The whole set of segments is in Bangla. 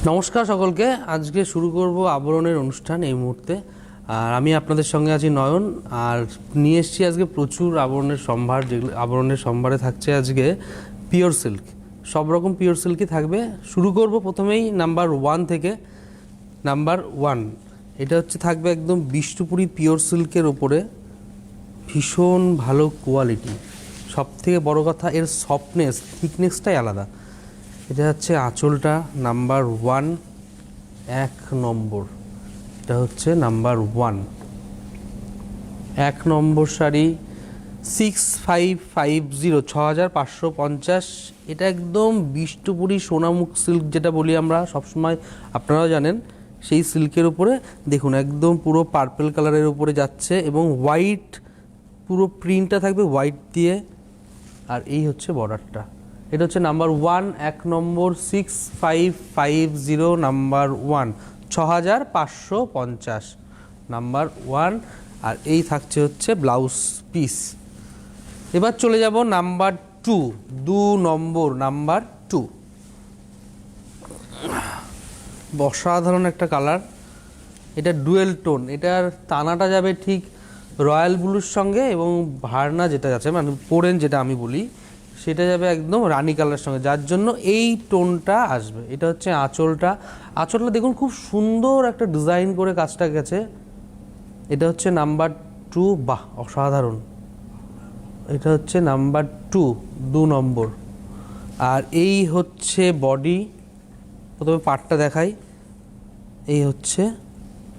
নমস্কার সকলকে। আজকে শুরু করব আবরণের অনুষ্ঠান এই মুহূর্তে। আর আমি আপনাদের সঙ্গে আছি নয়ন। আর নিয়ে এসেছি আজকে প্রচুর আবরণের সম্ভার, যেগুলো আবরণের সম্ভারে থাকছে আজকে পিওর সিল্ক। সব রকম পিওর সিল্কই থাকবে। শুরু করব প্রথমেই নাম্বার 1 থেকে। নাম্বার 1 এটা হচ্ছে থাকবে একদম বিষ্ণুপুরি পিওর সিল্কের ওপরে, ভীষণ ভালো কোয়ালিটি। সব থেকে বড় কথা এর সফটনেস, থিকনেসটাই আলাদা। এটা হচ্ছে আঁচলটা নাম্বার 1, 1 নম্বর। এটা হচ্ছে নাম্বার 1, 1 নম্বর শাড়ি 6550, 6550। এটা একদম বিষ্ণুপুরি সোনামুখ সিল্ক যেটা বলি আমরা সবসময়, আপনারাও জানেন। সেই সিল্কের উপরে দেখুন একদম পুরো পার্পল কালারের উপরে যাচ্ছে এবং হোয়াইট পুরো প্রিন্টটা থাকবে হোয়াইট দিয়ে। আর এই হচ্ছে বর্ডারটা। এটা হচ্ছে নাম্বার 1, 1 নম্বর 6550, নাম্বার 1, 6550, নাম্বার 1। আর এই থাকছে হচ্ছে ব্লাউজ পিস। এবার চলে যাব নাম্বার 2, 2 নম্বর, নাম্বার 2। অসাধারণ একটা কালার। এটা ডুয়েল টোন। এটার টানাটা যাবে ঠিক রয়্যাল ব্লুর সঙ্গে এবং ভার্না যেটা আছে মানে পোরেন যেটা আমি বলি সেটা যাবে একদম রানী কালারের সঙ্গে, যার জন্য এই টোনটা আসবে। এটা হচ্ছে আঁচলটা। আঁচলটা দেখুন খুব সুন্দর একটা ডিজাইন করে কাজটা গেছে। এটা হচ্ছে নাম্বার 2। বাহ, অসাধারণ। এটা হচ্ছে নাম্বার 2, 2 নম্বর। আর এই হচ্ছে বডি। প্রথমে পার্টটা দেখাই। এই হচ্ছে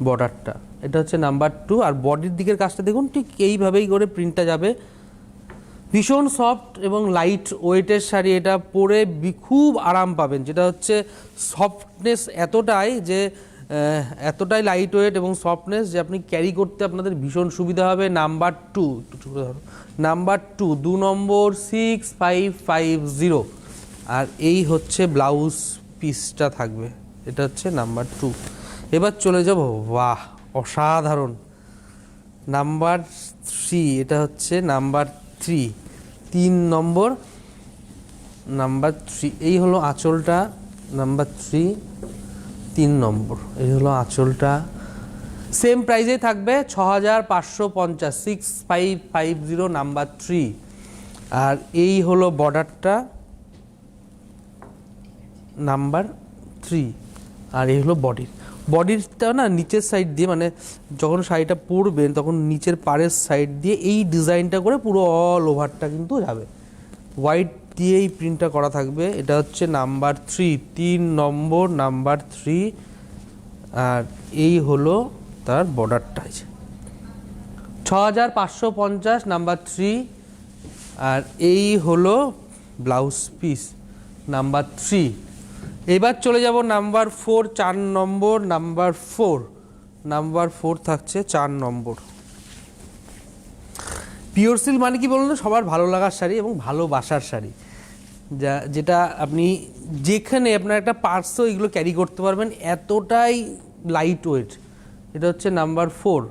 বর্ডারটা। এটা হচ্ছে নাম্বার 2। আর বডির দিকের কাজটা দেখুন ঠিক এইভাবেই করে প্রিন্টটা যাবে। ভীষণ সফট এবং লাইট ওয়েটের শাড়ি। এটা পরে খুব আরাম পাবেন। যেটা হচ্ছে সফটনেস এতটাই যে এতটাই লাইট ওয়েট এবং সফটনেস যে আপনি ক্যারি করতে আপনাদের ভীষণ সুবিধা হবে। নাম্বার 2, নাম্বার 2, 2 নম্বর 6550। আর এই হচ্ছে ব্লাউজ পিসটা থাকবে। এটা হচ্ছে নাম্বার 2। এবার চলে যাব, বাহ অসাধারণ, নাম্বার 3। এটা হচ্ছে নাম্বার 3, 3 নম্বর, নাম্বার 3। এই হলো আঁচলটা, নাম্বার 3, 3 নম্বর। এই হলো আঁচলটা। সেম প্রাইসে থাকবে 6550, 6550, নাম্বার 3। আর এই হলো বর্ডারটা, নাম্বার 3। আর এই হলো বডিরটা না নিচের সাইড দিয়ে, মানে যখন শাড়িটা পরবেন তখন নিচের পাড়ের সাইড দিয়ে এই ডিজাইনটা করে পুরো অল ওভারটা কিন্তু যাবে। হোয়াইট দিয়ে এই প্রিন্টটা করা থাকবে। এটা হচ্ছে নাম্বার 3, 3 নম্বর, নাম্বার 3। আর এই হলো তার বর্ডারটা, 6550, নাম্বার 3। আর এই হলো ব্লাউজ পিস, নাম্বার 3। এবার চলে যাব নাম্বার 4, 4 নম্বর, নাম্বার 4, নাম্বার 4 থাকছে 4 নম্বর। পিওর সিল্ক মানে কি বলুন তো, সবার ভালো লাগার শাড়ি এবং ভালোবাসার শাড়ি, যেটা আপনি যেখানে আপনার একটা পার্সও এগুলো ক্যারি করতে পারবেন, এতটাই লাইট ওয়েট। এটা হচ্ছে নাম্বার 4,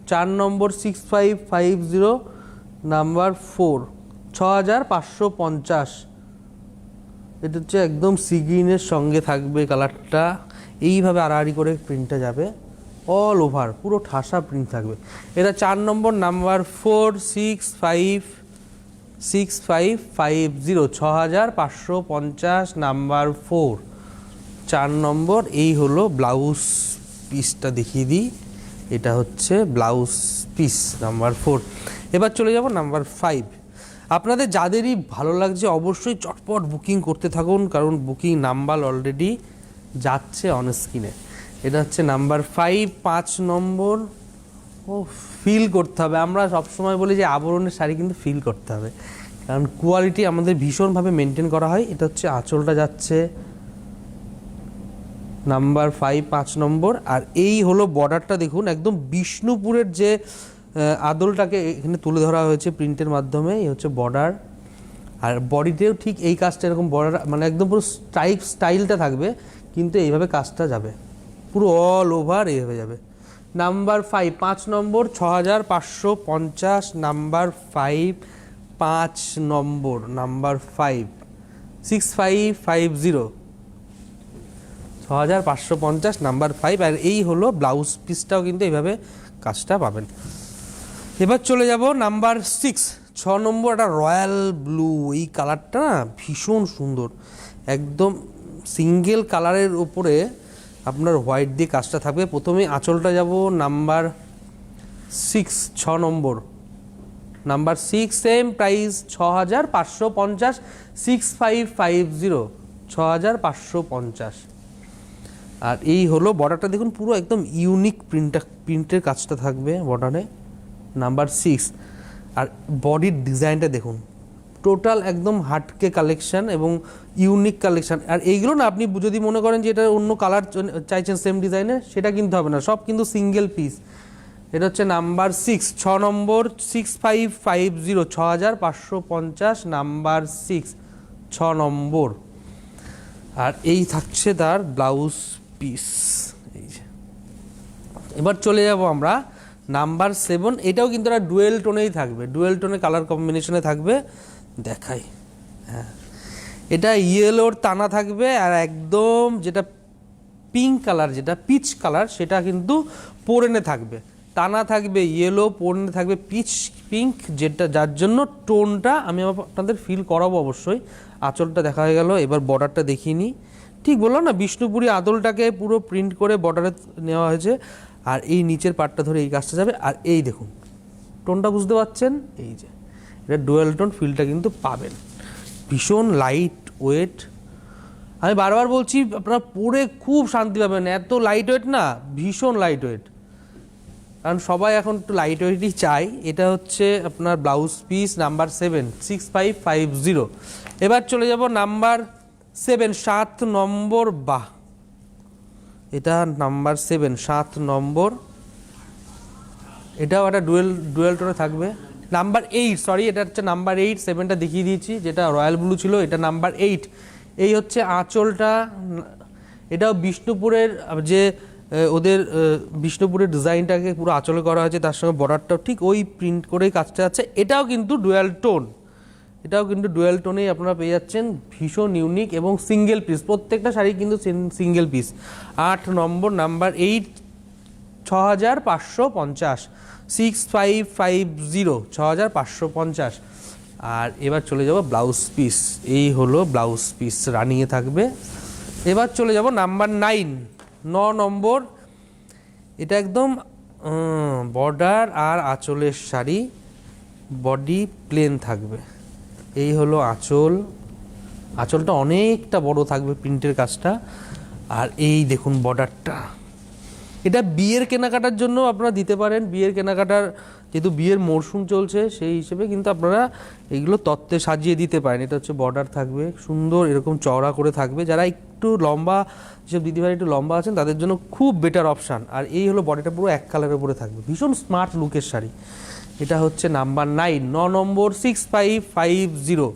4 নম্বর 6550, নাম্বার 4, 6550। এটা হচ্ছে একদম সি গ্রিনের সঙ্গে থাকবে কালারটা। এইভাবে আড়াআড়ি করে প্রিন্টটা যাবে অল ওভার, পুরো ঠাসা প্রিন্ট থাকবে। এটা 4 নম্বর, নাম্বার 4, 6550, 6550, নাম্বার 4, 4 নম্বর। এই হলো ব্লাউজ পিসটা দেখিয়ে দিই। এটা হচ্ছে ব্লাউজ পিস, নাম্বার 4। এবার চলে যাব নাম্বার 5। আপনাদের যাদেরই ভালো লাগছে অবশ্যই চটপট বুকিং করতে থাকুন, কারণ বুকিং নাম্বার অলরেডি যাচ্ছে অন স্ক্রিনে। এটা হচ্ছে নাম্বার 5, 5 নম্বর। ও ফিল করতে হবে। আমরা সবসময় বলি যে আবরণের শাড়ি কিন্তু ফিল করতে হবে, কারণ কোয়ালিটি আমাদের ভীষণভাবে মেনটেন করা হয়। এটা হচ্ছে আঁচলটা যাচ্ছে, নাম্বার 5, 5 নম্বর। আর এই হলো বর্ডারটা। দেখুন একদম বিষ্ণুপুরের যে আদলটাকে এখানে তুলে ধরা হয়েছে প্রিন্টের মাধ্যমে। এই হচ্ছে বর্ডার। আর বডিতেও ঠিক এই কাজটা এরকম বর্ডার, মানে একদম পুরো স্টাইলটা থাকবে, কিন্তু এইভাবে কাজটা যাবে পুরো অল ওভার, এইভাবে যাবে। নাম্বার 5, 5 নম্বর, 6550, নাম্বার 5, 5 নম্বর, নাম্বার 5, 6550, 6550 নাম্বার 5। আর এই হলো ব্লাউজ পিসটাও কিন্তু এইভাবে কাজটা পাবেন। এবার চলে যাব নাম্বার 6, 6 নম্বর, একটা রয়্যাল ব্লু। এই কালারটা না ভীষণ সুন্দর, একদম সিঙ্গেল কালারের উপরে আপনার হোয়াইট দিয়ে কাজটা থাকবে। প্রথমে আঁচলটা যাব নাম্বার 6, 6 নম্বর, নাম্বার 6, সেম প্রাইস 6550, 6550, 6550। আর এই হলো বর্ডারটা, দেখুন পুরো একদম ইউনিক প্রিন্টের কাজটা থাকবে বর্ডারে, নাম্বার 6। আর বডির ডিজাইনটা দেখুন, টোটাল একদম হাটকে কালেকশন এবং ইউনিক কালেকশন। আর এইগুলো না আপনি যদি মনে করেন যে এটা অন্য কালার চাইছেন সেম ডিজাইনের, সেটা কিনতে হবে না, সব কিন্তু সিঙ্গেল পিস। এটা হচ্ছে নাম্বার 6, 6 নম্বর, 6550, 6550, নাম্বার 6, 6 নম্বর। আর এই থাকছে তার ব্লাউজ পিস। এই যে এবার চলে যাব আমরা নাম্বার 7। এটাও কিন্তু একটা ডুয়েল টোনেই থাকবে, ডুয়েল টোনে কালার কম্বিনেশনে থাকবে, দেখাই। হ্যাঁ, এটা ইয়েলোর টানা থাকবে, আর একদম যেটা পিঙ্ক কালার, যেটা পিচ কালার, সেটা কিন্তু পোরেনে থাকবে। টানা থাকবে ইয়েলো, পোরেনে থাকবে পিচ পিঙ্ক, যেটা যার জন্য টোনটা আমি আপনাদের ফিল করাবো অবশ্যই। আঁচলটা দেখা হয়ে গেল, এবার বর্ডারটা দেখিয়ে নিই। ঠিক বললাম না, বিষ্ণুপুরি আদলটাকে পুরো প্রিন্ট করে বর্ডারে নেওয়া হয়েছে। আর এই নিচের পার্টটা ধরে এই কাজটা যাবে। আর এই দেখুন টোনটা বুঝতে পারছেন, এই যে এটা ডুয়েল টোন ফিলটা কিন্তু পাবেন। ভীষণ লাইট ওয়েট, আমি বারবার বলছি আপনারা পরে খুব শান্তি পাবেন, এত লাইট ওয়েট না, ভীষণ লাইট ওয়েট, কারণ সবাই এখন একটু লাইট ওয়েটই চাই। এটা হচ্ছে আপনার ব্লাউজ পিস নাম্বার 7, 6550। এবার চলে যাব নাম্বার 7, 7 নম্বর। বাহ, এটা নাম্বার 7, 7 নম্বর। এটাও একটা ডুয়েল টোনে থাকবে। নাম্বার 8, সরি, এটা হচ্ছে নাম্বার 8, 7টা দেখিয়ে দিয়েছি, যেটা রয়্যাল ব্লু ছিল, এটা নাম্বার 8। এই হচ্ছে আঁচলটা, এটাও বিষ্ণুপুরের যে ওদের বিষ্ণুপুরের ডিজাইনটাকে পুরো আঁচলে করা হয়েছে, তার সঙ্গে বর্ডারটাও ঠিক ওই প্রিন্ট করেই কাজটা আছে। এটাও কিন্তু ডুয়েল টোন, এটাও কিন্তু ডুয়েল টোনেই আপনারা পেয়ে যাচ্ছেন, ভীষণ ইউনিক এবং সিঙ্গেল পিস, প্রত্যেকটা শাড়ি কিন্তু সিঙ্গেল পিস। 8 নম্বর, নাম্বার 8, 6550, 6550, 6550। আর এবার চলে যাব ব্লাউজ পিস। এই হলো ব্লাউজ পিস, রানিংয়ে থাকবে। এবার চলে যাব নাম্বার 9, 9 নম্বর। এটা একদম বর্ডার আর আঁচলের শাড়ি, বডি প্লেন থাকবে। এই হলো আঁচল, আঁচলটা অনেকটা বড় থাকবে প্রিন্টের কাজটা। আর এই দেখুন বর্ডারটা, এটা বিয়ের কেনাকাটার জন্য আপনারা দিতে পারেন। বিয়ের কেনাকাটার, যেহেতু বিয়ের মরশুম চলছে, সেই হিসেবে কিন্তু আপনারা এইগুলো তত্ত্বে সাজিয়ে দিতে পারেন। এটা হচ্ছে বর্ডার থাকবে, সুন্দর এরকম চওড়া করে থাকবে। যারা একটু লম্বা, যেসব দিদিভাই একটু লম্বা আছেন, তাদের জন্য খুব বেটার অপশান। আর এই হলো বডিটা, পুরো এক কালারের উপরে থাকবে, ভীষণ স্মার্ট লুকের শাড়ি। এটা হচ্ছে নাম্বার 9, 9 নম্বর, 6550,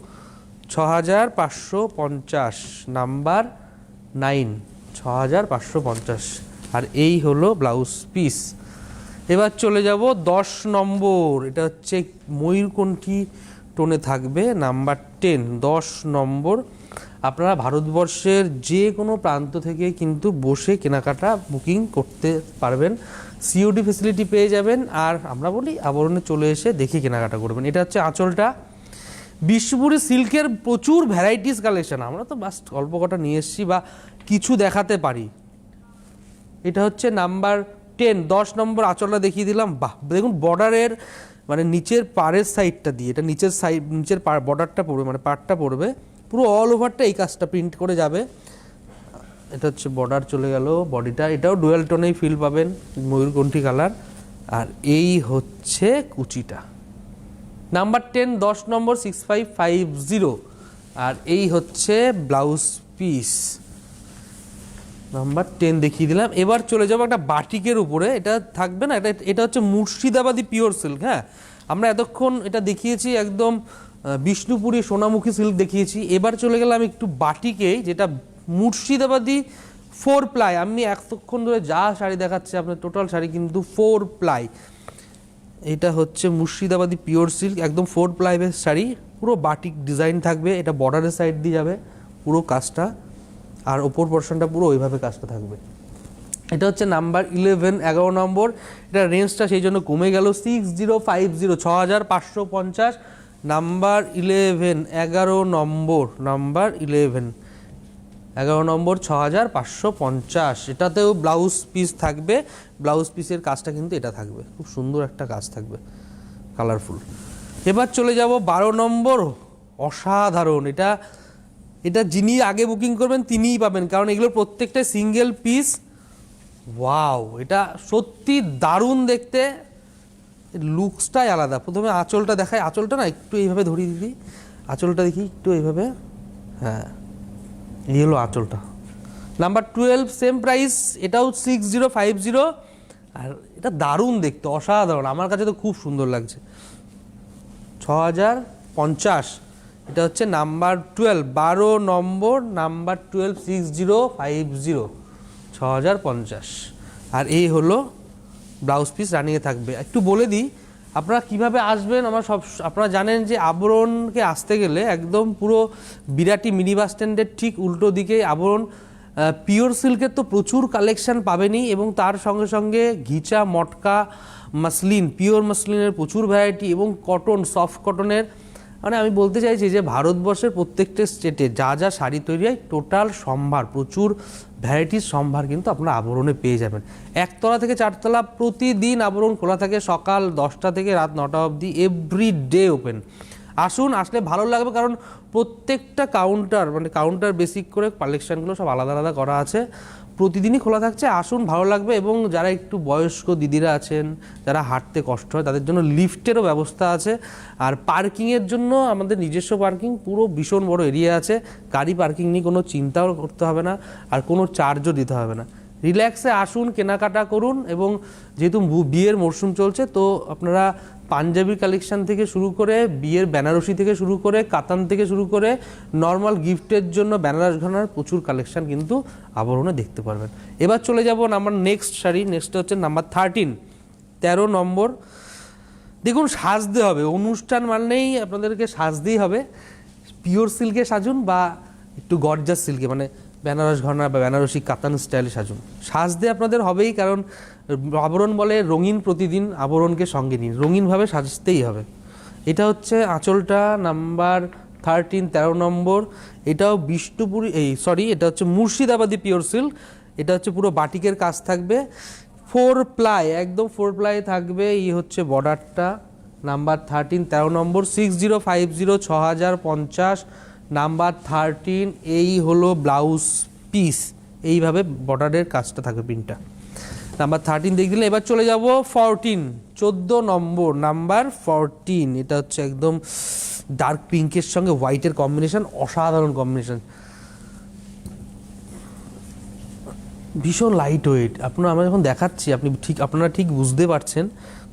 6550, নাম্বার 9, 6550। আর এই হলো ব্লাউজ পিস। এবার চলে যাব 10 নম্বর। এটা হচ্ছে ময়ূরকণ্ঠী টোনে থাকবে, নাম্বার 10, 10 নম্বর। আপনারা ভারতবর্ষের যে কোনো প্রান্ত থেকে কিন্তু বসে কেনাকাটা বুকিং করতে পারবেন, সিওডি ফেসিলিটি পেয়ে যাবেন। আর আমরা বলি আবরণে চলে এসে দেখে কেনাকাটা করবেন। এটা হচ্ছে আঁচলটা। বিষ্ণুপুরি সিল্কের প্রচুর ভ্যারাইটিস কালেকশন, আমরা তো বাস অল্প কটা নিয়ে এসেছি বা কিছু দেখাতে পারি। এটা হচ্ছে নাম্বার 10, 10 নম্বর। আঁচলটা দেখিয়ে দিলাম। বাহ, দেখুন বর্ডারের মানে নিচের পাড়ের সাইডটা দিয়ে, এটা নিচের বর্ডারটা পড়বে, মানে পাড়টা পড়বে, পুরো অল ওভারটা এই কাজটা প্রিন্ট করে যাবে। এটা হচ্ছে বর্ডার চলে গেল, বডিটা এটাও ডুয়েল টোনেই ফিল পাবেন, ময়ূরকণ্ঠী কালার। আর এই হচ্ছে কুচিটা, নাম্বার 10, 10 নম্বর, 6550। আর এই হচ্ছে ব্লাউজ পিস নাম্বার 10 দেখিয়ে দিলাম। এবার চলে যাবো একটা বাটিকের উপরে। এটা থাকবে না, এটা হচ্ছে মুর্শিদাবাদী পিওর সিল্ক। হ্যাঁ, আমরা এতক্ষণ এটা দেখিয়েছি একদম বিষ্ণুপুরি সোনামুখী সিল্ক দেখিয়েছি। এবার চলে গেলাম একটু বাটিকে, যেটা মুর্শিদাবাদী 4 প্লাই। আমি এতক্ষণ ধরে যা শাড়ি দেখাচ্ছে আপনার, টোটাল শাড়ি কিন্তু 4 প্লাই। এটা হচ্ছে মুর্শিদাবাদী পিওর সিল্ক, একদম 4 প্লাই বেস শাড়ি, পুরো বাটিক ডিজাইন থাকবে। এটা বর্ডারের সাইড দিয়ে যাবে পুরো কাজটা। আর ওপর পোর্শনটা পুরো ওইভাবে কাজটা থাকবে। এটা হচ্ছে নাম্বার 11, 11 নম্বর। এটা রেঞ্জটা সেই জন্য কমে গেল, 6050, 6550। নাম্বার 11, 11 নম্বর, নাম্বার 11, 11 নম্বর, 6550। এটাতেও ব্লাউজ পিস থাকবে, ব্লাউজ পিসের কাজটা কিন্তু এটা থাকবে, খুব সুন্দর একটা কাজ থাকবে, কালারফুল। এবার চলে যাব 12 নম্বর, অসাধারণ। এটা যিনি আগে বুকিং করবেন তিনিই পাবেন, কারণ এগুলো প্রত্যেকটা সিঙ্গেল পিস। ওয়াও, এটা সত্যি দারুণ দেখতে, লুকসটাই আলাদা। প্রথমে আঁচলটা দেখায়, আঁচলটা না একটু এইভাবে ধরিয়ে দিই, আঁচলটা দেখি একটু এইভাবে, হ্যাঁ এই হলো আঁচলটা। নাম্বার 12, সেম প্রাইস, এটাও 6050। আর এটা দারুণ দেখতে, অসাধারণ, আমার কাছে তো খুব সুন্দর লাগছে। 6050। এটা হচ্ছে নাম্বার 12, 12 নম্বর, নাম্বার 12, 6050, 6050। আর এই হলো ব্লাউজ পিস, রানিংয়ে থাকবে। একটু বলে দিই আপনারা কিভাবে আসবেন। আপনারা জানেন যে আবরণকে আসতে গেলে একদম পুরো বিরাটি মিনি বাস স্ট্যান্ডের ঠিক উল্টো দিকে আবরণ। পিওর সিল্কের তো প্রচুর কালেকশন পাবেনই, এবং তার সঙ্গে সঙ্গে ঘিচা, মটকা, মাসলিন, পিওর মাসলিনের প্রচুর ভ্যারাইটি, এবং কটন, সফট কটনের। মানে আমি বলতে চাইছি যে ভারতবর্ষের প্রত্যেকটা স্টেটে যা যা শাড়ি তৈরি হয় টোটাল সম্ভার, প্রচুর ভ্যারাইটির সম্ভার কিন্তু আপনারা আবরণে পেয়ে যাবেন। একতলা থেকে চারতলা প্রতিদিন আবরণ খোলা থাকে, সকাল 10টা থেকে রাত 9টা অবধি, এভরি ডে ওপেন। আসুন, আসলে ভালো লাগবে, কারণ প্রত্যেকটা কাউন্টার, মানে কাউন্টার বেসিক করে কালেকশানগুলো সব আলাদা আলাদা করা আছে, প্রতিদিনই খোলা থাকছে। আসুন, ভালো লাগবে। এবং যারা একটু বয়স্ক দিদিরা আছেন, যারা হাঁটতে কষ্ট হয়, তাদের জন্য লিফটেরও ব্যবস্থা আছে। আর পার্কিংয়ের জন্য আমাদের নিজস্ব পার্কিং, পুরো ভীষণ বড় এরিয়া আছে, গাড়ি পার্কিং নিয়ে কোনো চিন্তাও করতে হবে না, আর কোনো চার্জও দিতে হবে না। রিল্যাক্সে আসুন, কেনাকাটা করুন। এবং যেহেতু বিয়ের মরশুম চলছে, তো আপনারা পাঞ্জাবি কালেকশন থেকে শুরু করে, বিয়ের বেনারসি থেকে শুরু করে, কাতান থেকে শুরু করে, নর্মাল গিফটের জন্য বেনারস ঘরানার প্রচুর কালেকশন কিন্তু আবরণে দেখতে পারবেন। এবার চলে যাব আমার নেক্সট শাড়ি। নেক্সট হচ্ছে নাম্বার 13, 13 নম্বর। দেখুন, সাজতে হবে, অনুষ্ঠান মানেই আপনাদেরকে সাজতেই হবে। পিওর সিল্কে সাজুন বা একটু গর্জাস সিল্কে, মানে বেনারস ঘরানা বা বেনারসি কাতান স্টাইলে সাজুন, সাজতে আপনাদের হবেই। কারণ আবরণ বলে রঙিন প্রতিদিন, আবরণকে সঙ্গে নিন, রঙিনভাবে সাজতেই হবে। এটা হচ্ছে আঁচলটা, নাম্বার 13, 13 নম্বর। এটাও বিষ্ণুপুরি, এটা হচ্ছে মুর্শিদাবাদি পিওর সিল্ক। এটা হচ্ছে পুরো বাটিকের কাজ থাকবে, 4 প্লাই, একদম 4 প্লাই থাকবে। এই হচ্ছে বর্ডারটা, নাম্বার 13, 13 নম্বর, 6050, 6050, নাম্বার 13। এই হলো ব্লাউজ পিস, এইভাবে বর্ডারের কাজটা থাকবে, প্রিন্টটা। নাম্বার 13 দেখে দিলে। এবার চলে যাব 14, 14 নম্বর, নাম্বার 14। এটা হচ্ছে একদম ডার্ক পিঙ্কের সঙ্গে হোয়াইটের কম্বিনেশন, অসাধারণ কম্বিনেশন, ভীষণ লাইট ওয়েট। আমরা যখন দেখাচ্ছি আপনারা ঠিক বুঝতে পারছেন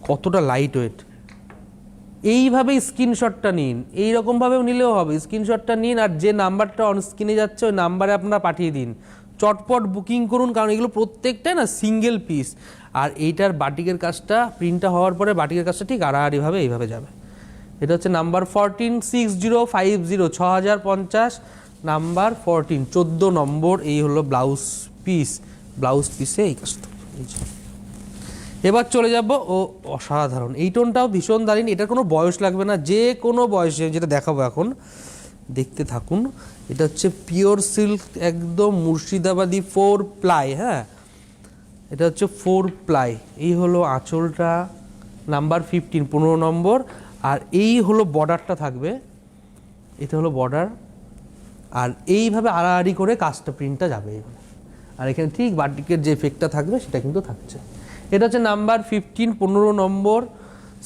কতটা লাইট ওয়েট। এইভাবেই স্ক্রিনশটটা নিন, এইরকমভাবেও নিলেও হবে, স্ক্রিনশটটা নিন, আর যে নাম্বারটা অন স্ক্রিনে যাচ্ছে ওই নাম্বারে আপনারা পাঠিয়ে দিন, চটপট বুকিং করুন, কারণ এগুলো প্রত্যেকটাই না সিঙ্গেল পিস। আর এইটার বাটিকের কাজটা, প্রিন্টটা হওয়ার পরে বাটিকের কাজটা ঠিক আড়াআড়িভাবে এইভাবে যাবে। এটা হচ্ছে নাম্বার 14, 6050, 6050, নাম্বার 14, 14 নম্বর। এই হলো ব্লাউজ পিস, ব্লাউজ পিসে এই কাজটা। এবার চলে যাব অসাধারণ, এই টোনটাও ভীষণ দারুণ। এটার কোনো বয়স লাগবে না, যে কোনো বয়সে, যেটা দেখাবো এখন, দেখতে থাকুন। এটা হচ্ছে পিওর সিল্ক, একদম মুর্শিদাবাদি 4 প্লাই। হ্যাঁ, এটা হচ্ছে 4 প্লাই। এই হলো আঁচলটা, নাম্বার 15, 15 নম্বর। আর এই হলো বর্ডারটা থাকবে, এটা হলো বর্ডার। আর এইভাবে আড়াআড়ি করে কাজটা, প্রিন্টটা যাবে। আর এখানে ঠিক বাটিকের যে এফেক্টটা থাকবে সেটা কিন্তু থাকছে। এটা হচ্ছে নাম্বার 15, 15 নম্বর,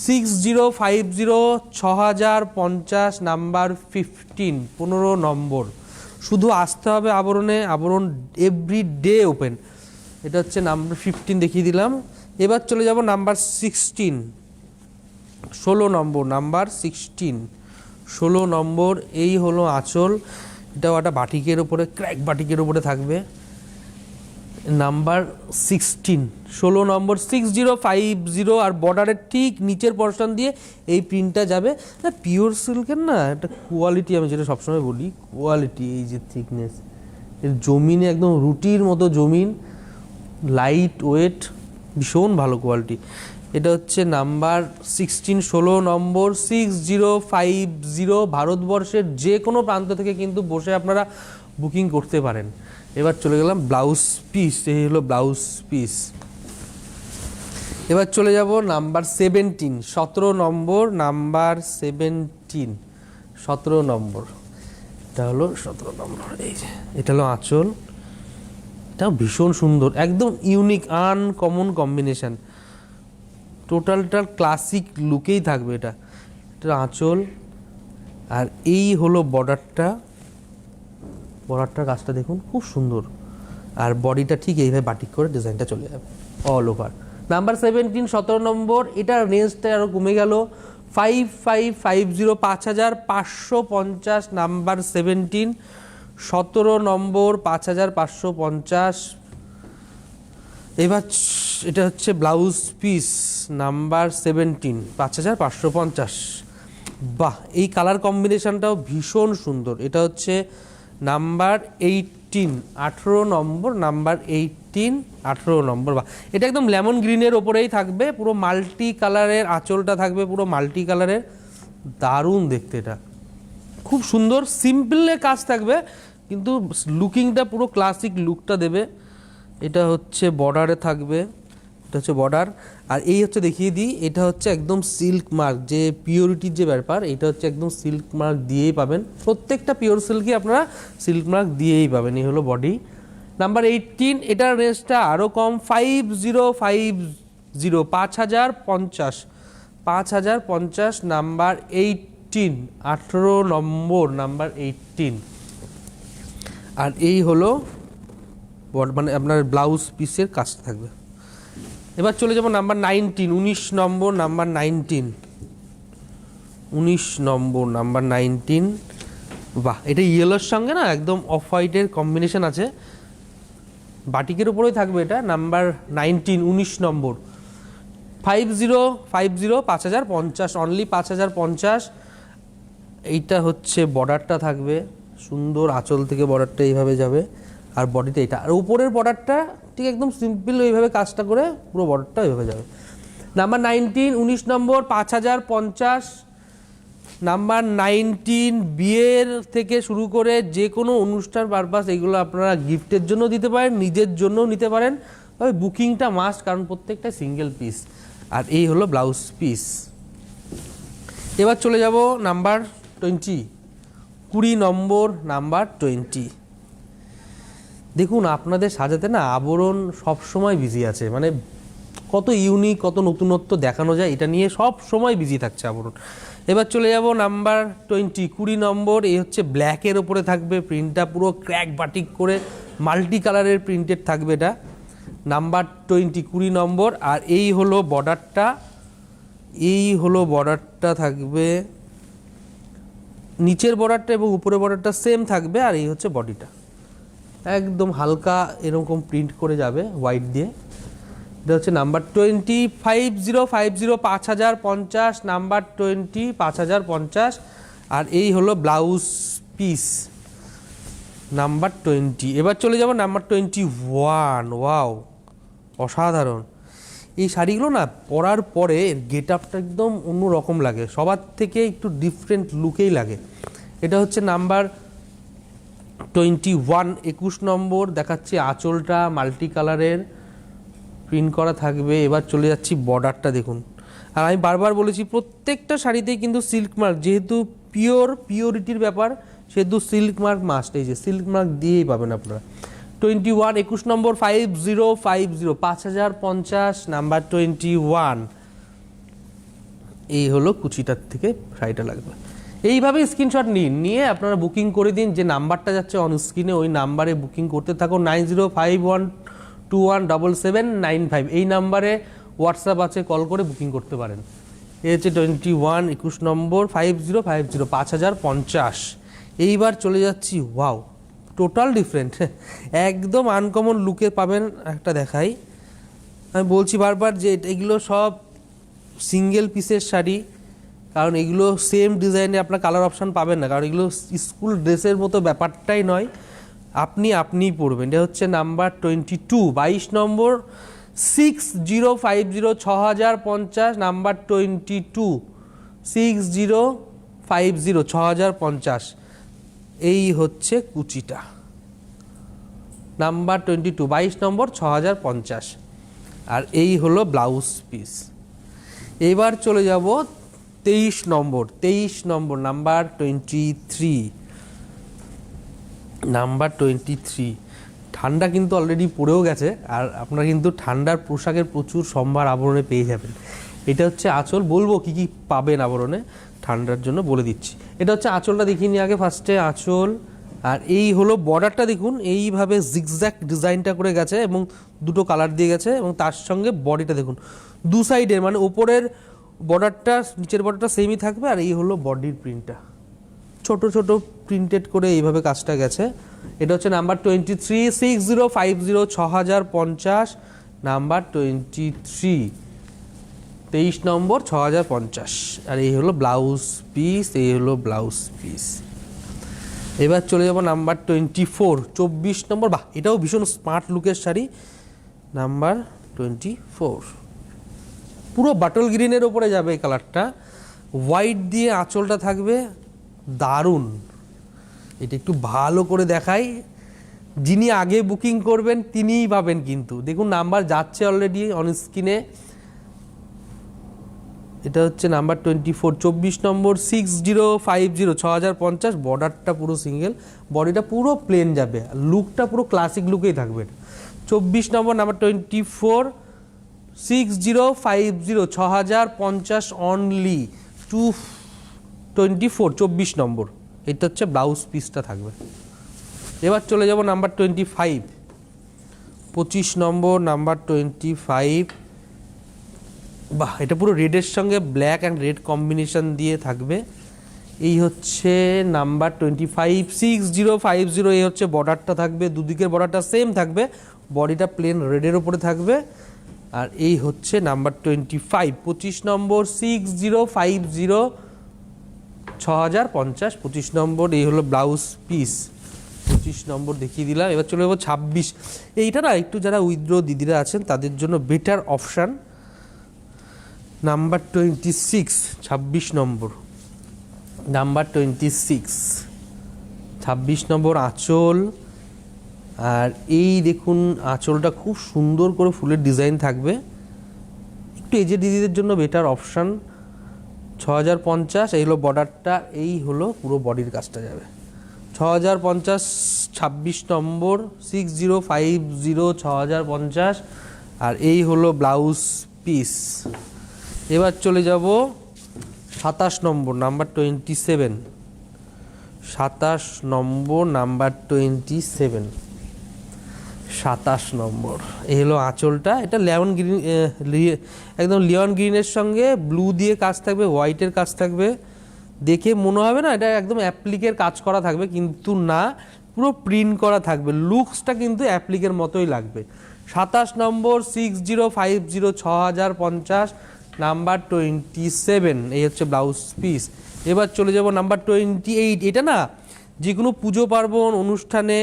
6050, 6050, নাম্বার 15, 15 নম্বর। শুধু আসতে হবে আবরণে, আবরণ এভরি ডে ওপেন। এটা হচ্ছে নাম্বার 15 দেখিয়ে দিলাম। এবার চলে যাব নাম্বার 16, 16 নম্বর, নাম্বার 16, 16 নম্বর। এই হলো আঁচল, এটাও একটা বাটিকের ওপরে, ক্র্যাক বাটিকের ওপরে থাকবে, নাম্বার 16, 16 নম্বর, 6050। আর বর্ডারের ঠিক নিচের পোর্শন দিয়ে এই প্রিন্টটা যাবে। না, পিওর সিল্কের না একটা কোয়ালিটি, আমি যেটা সবসময় বলি, কোয়ালিটি, এই যে থিকনেস, এর জমিনে একদম রুটির মতো জমিন, লাইট ওয়েট, ভীষণ ভালো কোয়ালিটি। এটা হচ্ছে নাম্বার 16, 16 নম্বর 6050। ভারতবর্ষের যে কোনো প্রান্ত থেকে কিন্তু বসে আপনারা বুকিং করতে পারেন। এবার চলে গেলাম ব্লাউজ পিস, এই হলো ব্লাউজ পিস। এবার চলে যাব নাম্বার 17, 17 নম্বর, নাম্বার 17, 17 নম্বর। এটা হলো 17 নম্বর। এই যে এটা হলো আঁচল, এটাও ভীষণ সুন্দর, একদম ইউনিক আনকমন কম্বিনেশন, টোটালটা ক্লাসিক লুকেই থাকবে এটা। এটা আঁচল, আর এই হলো বর্ডারটা, বর্ডারটার কাজটা দেখুন খুব সুন্দর, আর বডিটা ঠিক এইভাবে বাটিক করে ডিজাইনটা চলে যাবে অল ওভার। নাম্বার 17, 17 নম্বর, এটার রেঞ্জটা আরও কমে গেল, 5550, 5550, নাম্বার 17, 17 নম্বর, 5550। এবার এটা হচ্ছে ব্লাউজ পিস নাম্বার 17, 5550। বাহ, এই কালার কম্বিনেশনটাও ভীষণ সুন্দর। এটা হচ্ছে নাম্বার 18, 18 নম্বর, নাম্বার 18, 18 নম্বর। বাহ, এটা একদম লেমন গ্রিনের ওপরেই থাকবে, পুরো মাল্টি কালারের আঁচলটা থাকবে, পুরো মাল্টি কালারের, দারুণ দেখতে। এটা খুব সুন্দর, সিম্পলে কাজ থাকবে কিন্তু লুকিংটা পুরো ক্লাসিক লুকটা দেবে। এটা হচ্ছে বর্ডারে থাকবে, এটা হচ্ছে বর্ডার। আর এই হচ্ছে দেখিয়ে দিই, এটা হচ্ছে একদম সিল্ক মার্ক, যে পিওরিটির যে ব্যাপার, এটা হচ্ছে একদম সিল্ক মার্ক দিয়েই পাবেন। প্রত্যেকটা পিওর সিল্কই আপনারা সিল্ক মার্ক দিয়েই পাবেন। এই হলো বডি। নাম্বার 18, এটার রেঞ্জটা আরও কম, 5050, 5050, 5050, নাম্বার 18, 18 নম্বর, নাম্বার 18। আর এই হলো মানে আপনার ব্লাউজ পিসের কাজটা থাকবে। এবার চলে যাব নাম্বার 19, 19 নম্বর, নাম্বার 19, 19 নম্বর, নাম্বার 19। বাহ, এটা ইয়েলোর সঙ্গে না একদম অফ হোয়াইটের কম্বিনেশন আছে, বাটিকের উপরেই থাকবে এটা। নাম্বার 19, 19 নম্বর, 5050, 5050, অনলি 5050। এইটা হচ্ছে বর্ডারটা থাকবে সুন্দর, আঁচল থেকে বর্ডারটা এইভাবে যাবে, আর বডিটা এটা, আর উপরের বর্ডারটা ঠিক একদম সিম্পল ওইভাবে কাজটা করে পুরো বর্ডারটা ওইভাবে যাবে। নাম্বার 19, 19 নম্বর, 5050। নাম্বার 19, বিয়ের থেকে শুরু করে যে কোনো অনুষ্ঠান পারপাস, এগুলো আপনারা গিফটের জন্য দিতে পারেন, নিজের জন্যও নিতে পারেন, তবে বুকিংটা মাস্ট, কারণ প্রত্যেকটা সিঙ্গেল পিস। আর এই হলো ব্লাউজ পিস। এবার চলে যাব নাম্বার 20, 20 নম্বর, নাম্বার 20। দেখুন, আপনাদের সাজাতে না আবরণ সব সময় বিজি আছে, মানে কত ইউনিক, কত নতুনত্ব দেখানো যায়, এটা নিয়ে সব সময় বিজি থাকছে আবরণ। এবার চলে যাব নাম্বার 20, 20 নম্বর। এই হচ্ছে ব্ল্যাকের ওপরে থাকবে, প্রিন্টটা পুরো ক্র্যাক বাটিক করে মাল্টি কালারের প্রিন্টেড থাকবে এটা। নাম্বার 20, 20 নম্বর। আর এই হলো বর্ডারটা, এই হলো বর্ডারটা থাকবে, নিচের বর্ডারটা এবং উপরের বর্ডারটা সেম থাকবে। আর এই হচ্ছে বডিটা, একদম হালকা এরকম প্রিন্ট করে যাবে হোয়াইট দিয়ে। এটা হচ্ছে নাম্বার 20, 5050, 5050, নাম্বার 20, 5050। আর এই হলো ব্লাউজ পিস নাম্বার 20। এবার চলে যাব নাম্বার 21। ওয়াও, অসাধারণ এই শাড়িগুলো না, পরার পরে গেট আপটা একদম অন্যরকম লাগে, সবার থেকে একটু ডিফারেন্ট লুকেই লাগে। এটা হচ্ছে নাম্বার 21, 21 নম্বর। দেখাচ্ছি আঁচলটা মাল্টি কালারের প্রিন্ট করা থাকবে। এবার চলে যাচ্ছি বর্ডারটা দেখুন। আর আমি বারবার বলেছি, প্রত্যেকটা শাড়িতেই কিন্তু সিল্ক মার্ক, যেহেতু পিওরিটির ব্যাপার, সেহেতু সিল্ক মার্ক মাস্ট। এই যে সিল্ক মার্ক দিয়েই পাবেন আপনারা। 21, 21 নম্বর, 5050, 5050, নাম্বার 21। এই হলো কুচিটার থেকে শাড়িটা লাগবে। এইভাবে স্ক্রিনশট নিয়ে আপনারা বুকিং করে দিন, যে নাম্বারটা যাচ্ছে অন স্ক্রিনে, ওই নাম্বারে বুকিং করতে থাকুন। 9051217795, এই নাম্বারে হোয়াটসঅ্যাপ আছে, কল করে বুকিং করতে পারেন। এই হচ্ছে 21, 21 নম্বর, 5050, 5050। এইবার চলে যাচ্ছি, ওয়াও, টোটাল ডিফারেন্ট, একদম আনকমন লুকে পাবেন। একটা দেখাই, আমি বলছি বারবার যে এগুলো সব সিঙ্গেল পিসের শাড়ি, কারণ এগুলো সেম ডিজাইনে আপনার কালার অপশান পাবেন না, কারণ এগুলো স্কুল ড্রেসের মতো ব্যাপারটাই নয়। আপনিই পড়বেন। এটা হচ্ছে নাম্বার 22, 22 নম্বর 6050 6050, নাম্বার 22 6050 6050। এই হচ্ছে কুচিটা, নাম্বার 22, 22 নম্বর 6050। আর এই হলো ব্লাউজ পিস। এবার চলে যাব 23 নম্বর, 23 নম্বর নাম্বার 23, নাম্বার 23। ঠান্ডা কিন্তু অলরেডি পড়েও গেছে, আর আপনারা কিন্তু ঠান্ডার পোশাকের প্রচুর সম্ভার আবরণে পেয়ে যাবেন। এটা হচ্ছে আঁচল, বলবো কি কি পাবেন আবরণে ঠান্ডার জন্য বলে দিচ্ছি। এটা হচ্ছে আঁচলটা, দেখিয়ে নিই আগে ফার্স্টে আঁচল। আর এই হলো বর্ডারটা, দেখুন এইভাবে জিগজ্যাগ ডিজাইনটা করে গেছে এবং দুটো কালার দিয়ে গেছে, এবং তার সঙ্গে বডিটা দেখুন দু সাইডের, মানে ওপরের বর্ডারটা নিচের বর্ডারটা সেমই থাকবে। আর এই হলো বডির প্রিন্টটা, ছোট ছোট প্রিন্টেড করে এইভাবে কাজটা গেছে। এটা হচ্ছে নাম্বার 23, 6050 6050, নাম্বার 23, 23 নম্বর 6050। আর এই হলো ব্লাউজ পিস, এই হলো ব্লাউজ পিস। এবার চলে যাব নাম্বার 24, 24 নম্বর। বাহ, এটাও ভীষণ স্মার্ট লুকের শাড়ি, নাম্বার 24। পুরো বাটল গ্রিনের ওপরে যাবে এই কালারটা, হোয়াইট দিয়ে আঁচলটা থাকবে, দারুণ। এটা একটু ভালো করে দেখাই, যিনি আগে বুকিং করবেন তিনিই পাবেন কিন্তু। দেখুন নাম্বার যাচ্ছে অলরেডি অন স্ক্রিনে। এটা হচ্ছে নাম্বার 24, 24 নম্বর 6050 6050। বর্ডারটা পুরো সিঙ্গেল, বডিটা পুরো প্লেন যাবে, লুকটা পুরো ক্লাসিক লুকেই থাকবে। 24 নম্বর নাম্বার 24, 6050 6050 অনলি 224, 24 নম্বর। এটা হচ্ছে ব্লাউজ পিসটা থাকবে। এবার চলে যাব নাম্বার 25, 25 নম্বর নাম্বার 25। বাহ, এটা পুরো রেডের সঙ্গে ব্ল্যাক অ্যান্ড রেড কম্বিনেশন দিয়ে থাকবে। এই হচ্ছে নাম্বার 25, 6050। এই হচ্ছে বর্ডারটা থাকবে, দুদিকের বর্ডারটা সেম থাকবে, বডিটা প্লেন রেডের ওপরে থাকবে। আর এই হচ্ছে নাম্বার 25, 25 নম্বর 6050 6050, 25 নম্বর। এই হলো ব্লাউজ পিস, 25 নম্বর দেখিয়ে দিলাম। এবার চলে যাবো 26। এইটা না একটু যারা উইথড্র দিদিরা আছেন তাদের জন্য বেটার অপশান, নাম্বার 26, 26 নম্বর, নাম্বার 26, 26 নম্বর আঁচল। আর এই দেখুন আঁচলটা খুব সুন্দর করে ফুলের ডিজাইন থাকবে, একটু এজে দিদিদের জন্য বেটার অপশান, 6050। এই হলো বর্ডারটা, এই হলো পুরো বডির কাজটা যাবে 6050, 26 নম্বর 6050 6050। আর এই হলো ব্লাউজ পিস। এবার চলে যাব 27 নম্বর নাম্বার 27, 27 নম্বর নাম্বার 27, 27 নম্বর। এই হলো আঁচলটা, এটা লেমন গ্রিন, একদম লিয়ন গ্রিনের সঙ্গে ব্লু দিয়ে কাজ থাকবে, হোয়াইটের কাজ থাকবে। দেখে মনে হবে না এটা একদম অ্যাপ্লিকের কাজ করা থাকবে, কিন্তু না, পুরো প্রিন্ট করা থাকবে, লুকসটা কিন্তু অ্যাপ্লিকের মতোই লাগবে। 27 নম্বর 6050 6050, নাম্বার 27। এই হচ্ছে ব্লাউজ পিস। এবার চলে যাব নাম্বার 28। এটা না যে কোনো পুজো পার্বণ অনুষ্ঠানে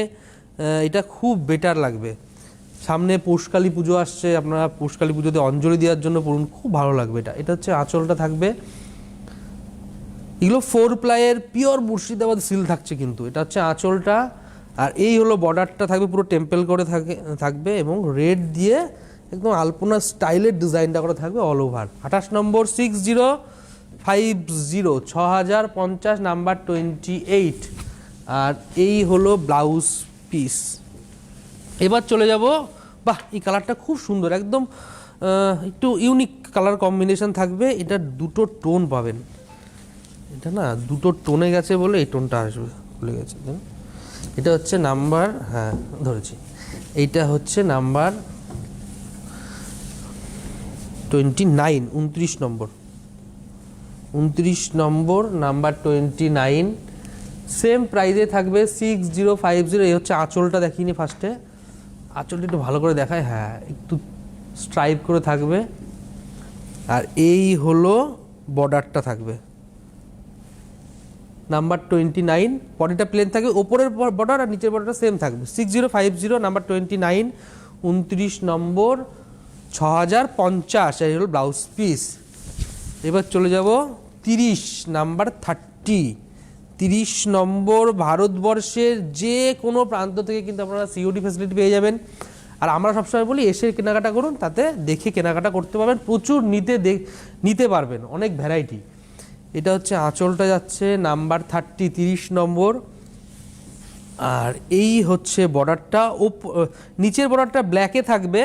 এটা খুব বেটার লাগবে। সামনে পৌষকালী পুজো আসছে, আপনারা পৌষকালী পুজোতে অঞ্জলি দেওয়ার জন্য পড়ুন, খুব ভালো লাগবে এটা। এটা হচ্ছে আঁচলটা থাকবে, এগুলো 4 প্লাইয়ের পিওর মুর্শিদাবাদ সিল থাকছে কিন্তু। এটা হচ্ছে আঁচলটা। আর এই হলো বর্ডারটা থাকবে, পুরো টেম্পল করে থাকবে এবং রেড দিয়ে একদম আলপনা স্টাইলের ডিজাইনটা করে থাকবে অল ওভার। 28 নম্বর 6050 6050, নাম্বার 28। আর এই হলো ব্লাউজ পিস। এবার চলে যাব, বাহ এই কালারটা খুব সুন্দর, একদম একটু ইউনিক কালার কম্বিনেশন থাকবে। এটা দুটো টোন পাবেন, এটা না দুটো টোনে গেছে বলে এই টোনটা আসবে, ভুলে গেছে। এটা হচ্ছে নাম্বার, হ্যাঁ ধরেছি, এইটা হচ্ছে নাম্বার 29, 29 নম্বর, 29 নম্বর নাম্বার 29। সেম প্রাইজে থাকবে 6050। এই হচ্ছে আঁচলটা, দেখিনি ফার্স্টে, আঁচলটা একটু ভালো করে দেখায়, হ্যাঁ একটু স্ট্রাইপ করে থাকবে। আর এই হলো বর্ডারটা থাকবে, নাম্বার 29, বডিটা প্লেন থাকবে, ওপরের বর্ডার আর নিচের বর্ডারটা সেম থাকবে। 6050 নাম্বার 29, 29 নম্বর 6050, এই হলো ব্লাউজ পিস। এবার চলে যাব 30 নাম্বার 30 নম্বর। ভারতবর্ষের যে কোনো প্রান্ত থেকে কিন্তু আপনারা সিওডি ফ্যাসিলিটি পেয়ে যাবেন। আর আমরা সবসময় বলি এসে কেনাকাটা করুন, তাতে দেখে কেনাকাটা করতে পারবেন, প্রচুর নিতে পারবেন, অনেক ভ্যারাইটি। এটা হচ্ছে আঁচলটা যাচ্ছে নাম্বার 30 নম্বর। আর এই হচ্ছে বর্ডারটা, নিচের বর্ডারটা ব্ল্যাকে থাকবে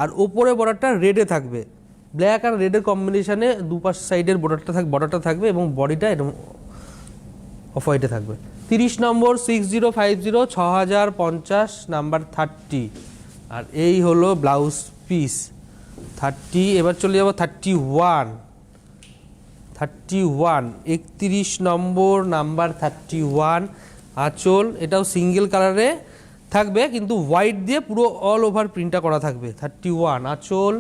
আর ওপরে বর্ডারটা রেডে থাকবে। ব্ল্যাক আর রেডের কম্বিনেশনে দুপাশ সাইডের বর্ডারটা থাকবে এবং বডিটা এরকম অফ হোয়াইটে থাকবে। 30 নম্বর 6050, 6050 নাম্বার 30। আর এই হলো ব্লাউজ পিস 30। এবার চলে যাব 31, 31 নম্বর নাম্বার 31, আঁচল। এটাও সিঙ্গেল কালারে থাকবে কিন্তু হোয়াইট দিয়ে পুরো অল ওভার প্রিন্টটা করা থাকবে। 31 আঁচল।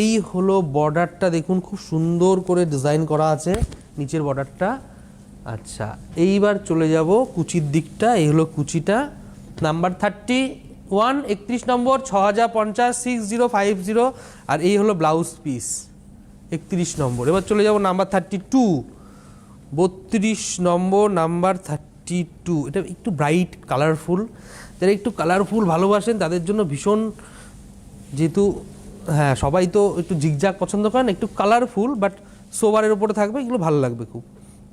এই হলো বর্ডারটা, দেখুন খুব সুন্দর করে ডিজাইন করা আছে নিচের বর্ডারটা। আচ্ছা, এইবার চলে যাব কুচির দিকটা। এই হলো কুচিটা নাম্বার 31, 31 নম্বর 6050, 6050। আর এই হলো ব্লাউজ পিস 31 নম্বর। এবার চলে যাব নাম্বার 32, 32 নম্বর নাম্বার 32। এটা একটু ব্রাইট কালারফুল, যারা একটু কালারফুল ভালোবাসেন তাদের জন্য ভীষণ, যেহেতু হ্যাঁ সবাই তো একটু জিগজাগ পছন্দ করেন, একটু কালারফুল বাট সোবারের উপরে থাকবে, এগুলো ভালো লাগবে খুব।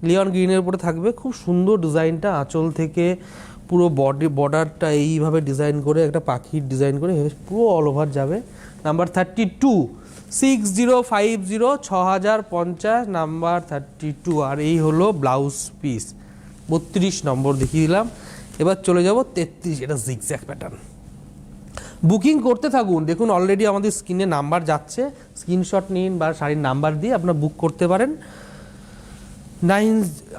লিওন গ্রিনের উপরে থাকবে, খুব সুন্দর ডিজাইনটা। আঁচল থেকে পুরো বর্ডারটা এইভাবে ডিজাইন করে, একটা পাখির ডিজাইন করে পুরো অল ওভার যাবে। Number 32, 6050, 6050 number 32। আর এই হলো ব্লাউজ পিস 32 নম্বর দেখিয়ে দিলাম। এবার চলে যাব 33, এটা জিগজ্যাগ প্যাটার্ন। বুকিং করতে থাকুন, দেখুন অলরেডি আমাদের স্ক্রিনে নাম্বার যাচ্ছে, স্ক্রিনশট নিন বা শাড়ির নাম্বার দিয়ে আপনারা বুক করতে পারেন।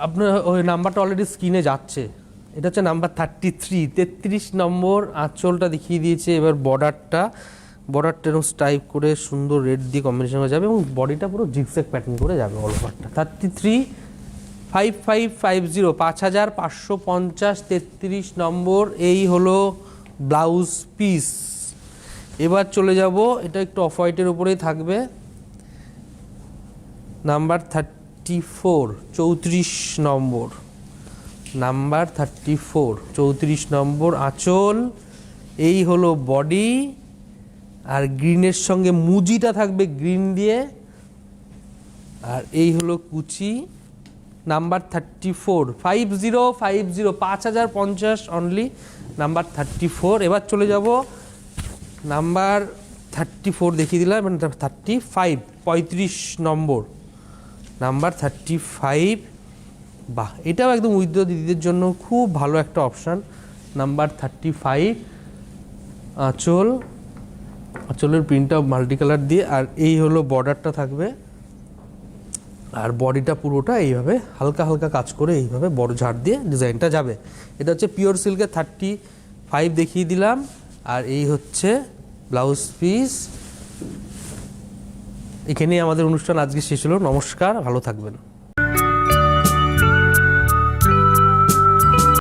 আপনার ওই নাম্বারটা অলরেডি স্ক্রিনে যাচ্ছে। এটা হচ্ছে নাম্বার 33, 33 নম্বর। আঁচলটা দেখিয়ে দিয়েছে। এবার বর্ডারটা এরকম স্টাইপ করে সুন্দর রেড দিয়ে কম্বিনেশন হয়ে যাবে এবং বডিটা পুরো জিগজ্যাগ প্যাটার্ন করে যাবে অল ওভারটা। 33, 5550, 5550, 33 নম্বর। এই হলো ব্লাউজ পিস। এবার চলে যাব, এটা একটু অফ হোয়াইটের উপরেই থাকবে, নাম্বার 34, 34 নম্বর নাম্বার 34, 34 নম্বর। আঁচল, এই হলো বডি, আর গ্রিনের সঙ্গে মুজিটা থাকবে গ্রিন দিয়ে। আর এই হলো কুচি নাম্বার 34, 5050, 5050 অনলি নাম্বার 34। এবার চলে যাব নাম্বার 34 দেখিয়ে দিলাম, 35, 35 নম্বর নাম্বার 35। বাহ, এটাও একদম উইথড্র দিদিদের জন্য খুব ভালো একটা অপশান। নাম্বার 35 আঁচলের প্রিন্টটা মাল্টি কালার দিয়ে। আর এই হলো বর্ডারটা থাকবে, আর বডিটা পুরোটা এইভাবে হালকা হালকা কাজ করে এইভাবে বড় ঝাড় দিয়ে ডিজাইনটা যাবে। এটা হচ্ছে পিওর সিল্কের 35 দেখিয়ে দিলাম। আর এই হচ্ছে ব্লাউজ পিস। এখানেই আমাদের অনুষ্ঠান আজকে শেষ হলো। নমস্কার, ভালো থাকবেন।